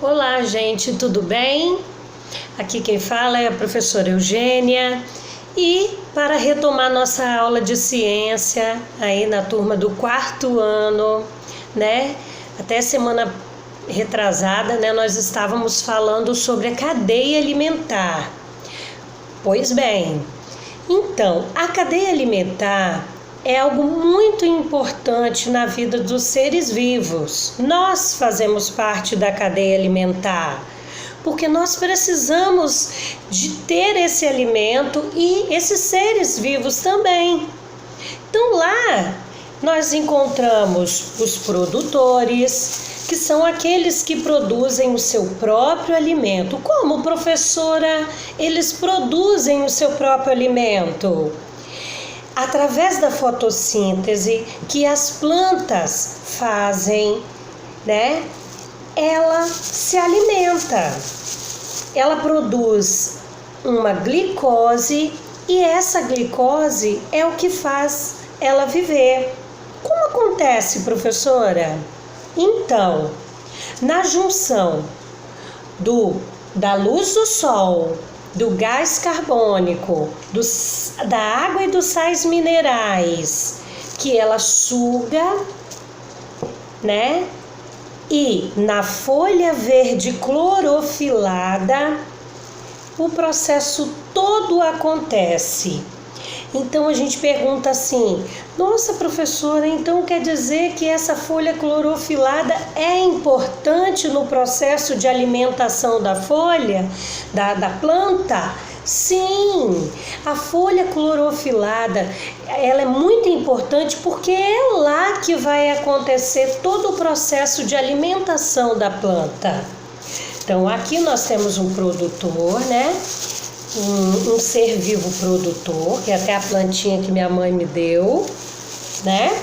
Olá, gente, tudo bem? Aqui quem fala é a professora Eugênia e para retomar nossa aula de ciência aí na turma do 4º ano, né? Até semana retrasada, né, nós estávamos falando sobre a cadeia alimentar. Pois bem, então, a cadeia alimentar é algo muito importante na vida dos seres vivos. Nós fazemos parte da cadeia alimentar, porque nós precisamos de ter esse alimento e esses seres vivos também. Então lá nós encontramos os produtores, que são aqueles que produzem o seu próprio alimento. Como, professora, eles produzem o seu próprio alimento? Através da fotossíntese que as plantas fazem, né? Ela se alimenta, ela produz uma glicose e essa glicose é o que faz ela viver. Como acontece, professora? Então, na junção da luz do sol, do gás carbônico, da água e dos sais minerais, que ela suga, né? E na folha verde clorofilada, o processo todo acontece. Então a gente pergunta assim: nossa, professora, então quer dizer que essa folha clorofilada é importante no processo de alimentação da folha, da planta? Sim, a folha clorofilada, ela é muito importante porque é lá que vai acontecer todo o processo de alimentação da planta. Então aqui nós temos um produtor, né? Um ser vivo produtor, que é até a plantinha que minha mãe me deu, né?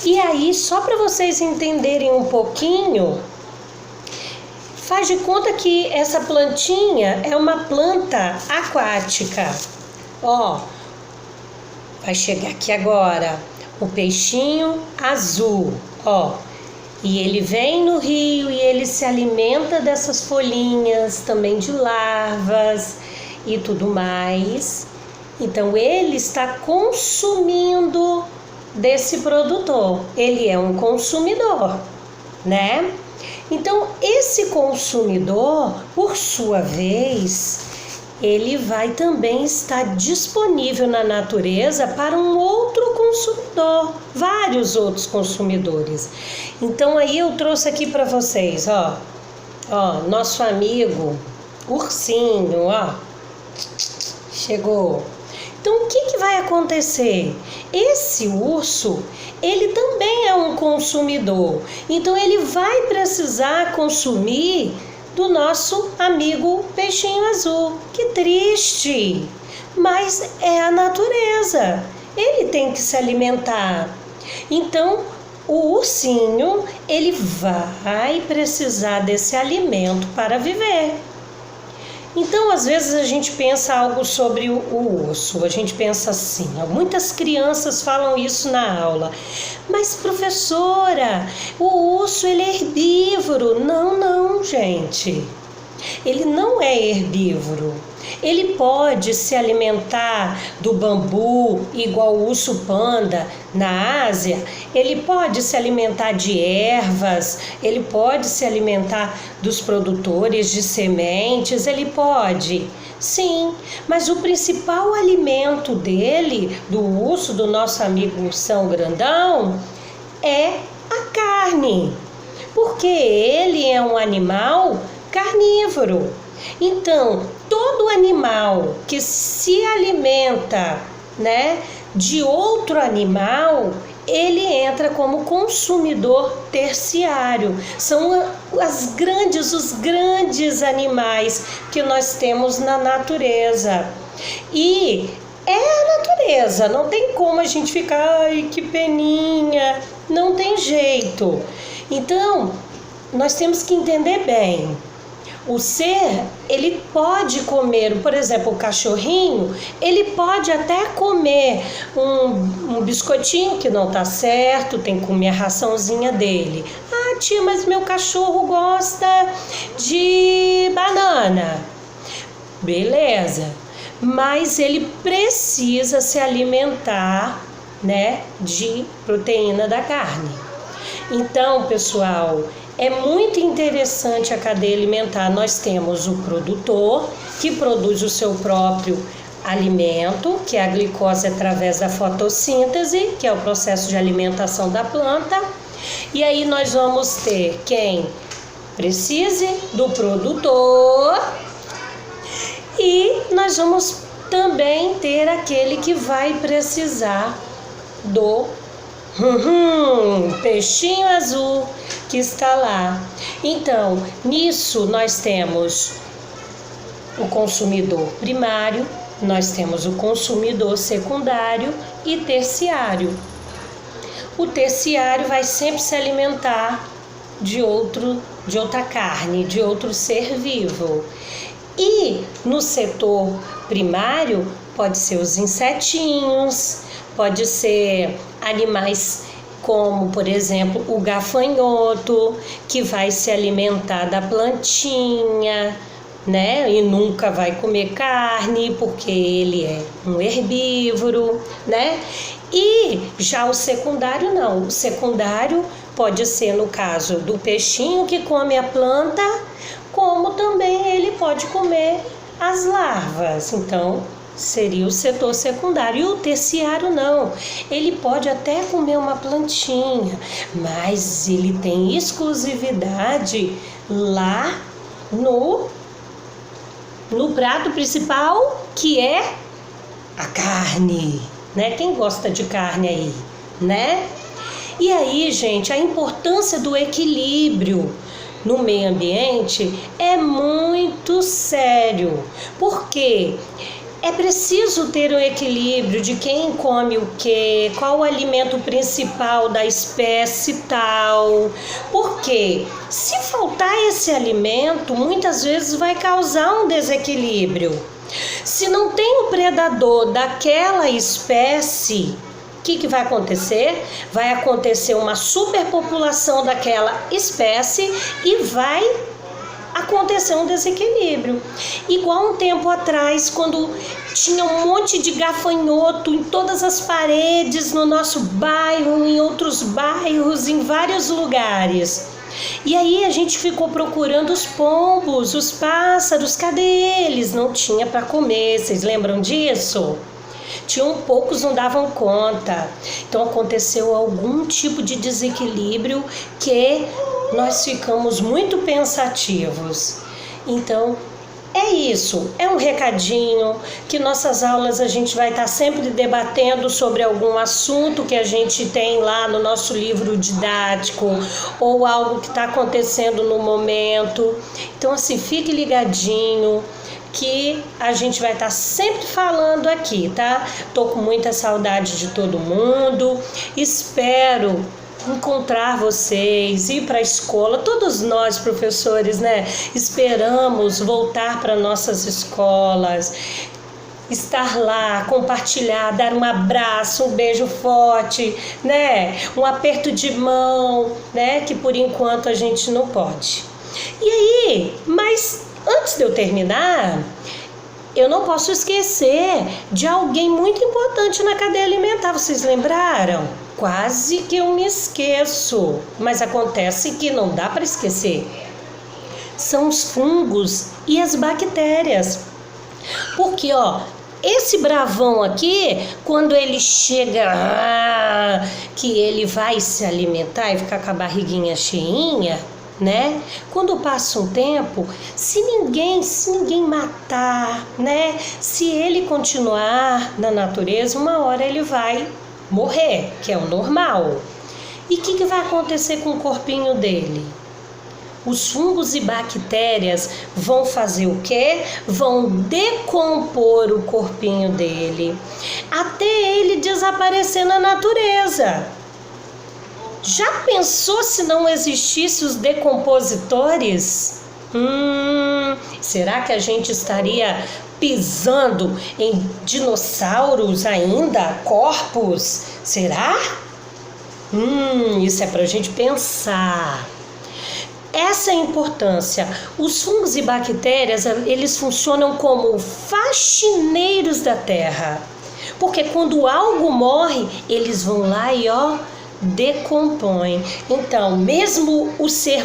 E aí, só para vocês entenderem um pouquinho, faz de conta que essa plantinha é uma planta aquática. Ó, vai chegar aqui agora o peixinho azul, ó. E ele vem no rio e ele se alimenta dessas folhinhas, também de larvas e tudo mais. Então ele está consumindo desse produtor, ele é um consumidor, né? Então esse consumidor, por sua vez, ele vai também estar disponível na natureza para um outro consumidor, vários outros consumidores. Então aí eu trouxe aqui para vocês, ó, nosso amigo ursinho, ó, chegou. Então o que vai acontecer? Esse urso, ele também é um consumidor, então ele vai precisar consumir do nosso amigo peixinho azul. Que triste, mas é a natureza, ele tem que se alimentar. Então o ursinho, ele vai precisar desse alimento para viver. Então, às vezes a gente pensa algo sobre o urso, a gente pensa assim, muitas crianças falam isso na aula, mas professora, o urso ele é herbívoro. Não, gente, ele não é herbívoro. Ele pode se alimentar do bambu, igual o urso panda na Ásia. Ele pode se alimentar de ervas, ele pode se alimentar dos produtores de sementes, ele pode. Sim, mas o principal alimento dele, do urso, do nosso amigo ursão grandão, é a carne. Porque ele é um animal carnívoro. Então, todo animal que se alimenta, né, de outro animal, ele entra como consumidor terciário. São os grandes animais que nós temos na natureza. E é a natureza, não tem como a gente ficar, ai, que peninha, não tem jeito. Então, nós temos que entender bem. O ser, ele pode comer, por exemplo, o cachorrinho, ele pode até comer um biscoitinho que não tá certo, tem que comer a raçãozinha dele. Ah, tia, mas meu cachorro gosta de banana. Beleza. Mas ele precisa se alimentar, né, de proteína da carne. Então, pessoal, é muito interessante a cadeia alimentar. Nós temos o produtor, que produz o seu próprio alimento, que é a glicose através da fotossíntese, que é o processo de alimentação da planta. E aí nós vamos ter quem precise do produtor e nós vamos também ter aquele que vai precisar do peixinho azul que está lá. Então, nisso nós temos o consumidor primário, nós temos o consumidor secundário e terciário. O terciário vai sempre se alimentar de outra carne, de outro ser vivo. E no setor primário pode ser os insetinhos, pode ser animais como, por exemplo, o gafanhoto, que vai se alimentar da plantinha, né? E nunca vai comer carne, porque ele é um herbívoro, né? E já o secundário não. O secundário pode ser, no caso do peixinho que come a planta, como também ele pode comer as larvas. Então, seria o setor secundário. E o terciário não. Ele pode até comer uma plantinha, mas ele tem exclusividade lá no prato principal, que é a carne, né? Quem gosta de carne aí, né? E aí, gente, a importância do equilíbrio no meio ambiente é muito sério, porque é preciso ter um equilíbrio de quem come o quê, qual o alimento principal da espécie tal, porque se faltar esse alimento, muitas vezes vai causar um desequilíbrio. Se não tem o predador daquela espécie, o que vai acontecer? Vai acontecer uma superpopulação daquela espécie e vai acontecer um desequilíbrio. Igual um tempo atrás, quando tinha um monte de gafanhoto em todas as paredes no nosso bairro, em outros bairros, em vários lugares. E aí a gente ficou procurando os pombos, os pássaros, cadê eles? Não tinha para comer, vocês lembram disso? Tinham poucos, não davam conta. Então aconteceu algum tipo de desequilíbrio que nós ficamos muito pensativos. Então é isso, é um recadinho que nossas aulas a gente vai estar sempre debatendo sobre algum assunto que a gente tem lá no nosso livro didático ou algo que está acontecendo no momento. Então assim, fique ligadinho que a gente vai estar sempre falando aqui, tá? Tô com muita saudade de todo mundo, espero encontrar vocês, ir para a escola. Todos nós, professores, né, esperamos voltar para nossas escolas, estar lá, compartilhar, dar um abraço, um beijo forte, né, um aperto de mão, né, que por enquanto a gente não pode. E aí, mas antes de eu terminar, eu não posso esquecer de alguém muito importante na cadeia alimentar. Vocês lembraram? Quase que eu me esqueço, mas acontece que não dá para esquecer. São os fungos e as bactérias. Porque, ó, esse bravão aqui, quando ele chega, que ele vai se alimentar e ficar com a barriguinha cheinha, né? Quando passa um tempo, se ninguém matar, né? Se ele continuar na natureza, uma hora ele vai morrer, que é o normal. E o que vai acontecer com o corpinho dele? Os fungos e bactérias vão fazer o quê? Vão decompor o corpinho dele, até ele desaparecer na natureza. Já pensou se não existissem os decompositores? Será que a gente estaria pisando em dinossauros ainda? Corpos? Será? Isso é pra gente pensar. essa é a importância. Os fungos e bactérias, eles funcionam como faxineiros da terra. Porque quando algo morre, eles vão lá e decompõem. Então, mesmo o ser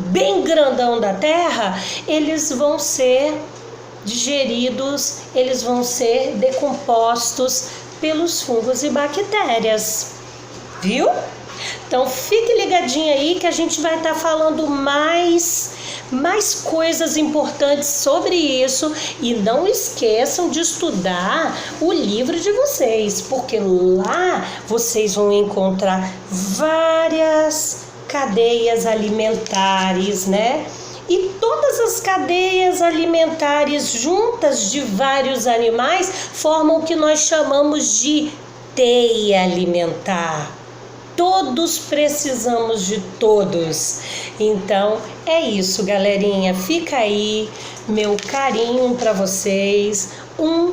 bem grandão da terra, eles vão ser digeridos, eles vão ser decompostos pelos fungos e bactérias. Viu? Então fique ligadinho aí que a gente vai estar falando mais coisas importantes sobre isso, e não esqueçam de estudar o livro de vocês, porque lá vocês vão encontrar várias cadeias alimentares, né? E todas as cadeias alimentares juntas de vários animais formam o que nós chamamos de teia alimentar. Todos precisamos de todos. Então é isso, galerinha. Fica aí meu carinho para vocês. Um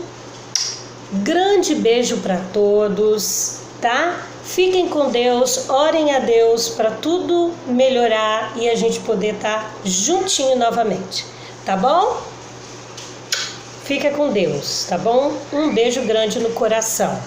grande beijo para todos, tá? Fiquem com Deus, orem a Deus para tudo melhorar e a gente poder estar juntinho novamente, tá bom? Fica com Deus, tá bom? Um beijo grande no coração.